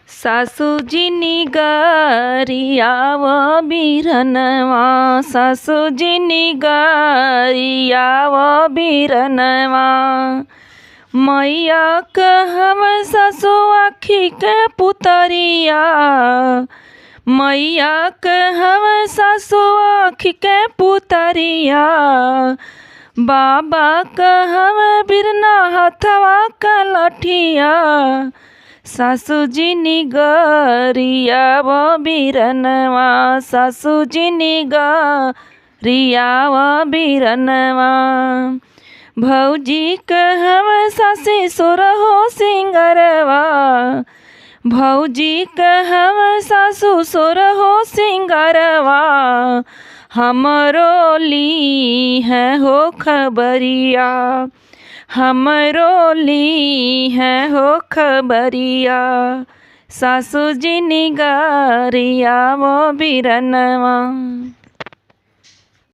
सासूजी निगारियाव बिरनवा, सासूजी निगारियाव बिरनवा। मैया कहव सासु आखी के पुतरिया, मैया कहव सासु आखी के पुतरिया। बाबा कहव बिरना हथवा का लठिया, सासूजी निगारियाव बिरनवा, सासूजी निगारियाव बिरनवा। भौजी कहव सासे सोरहो सिंगरवा, भौजी कहव सासु सोरहो सिंगरवा। हमरो ली है हो खबरिया, हमरो ली है हो खबरिया। सासूजी निगारियाव बिरनवा।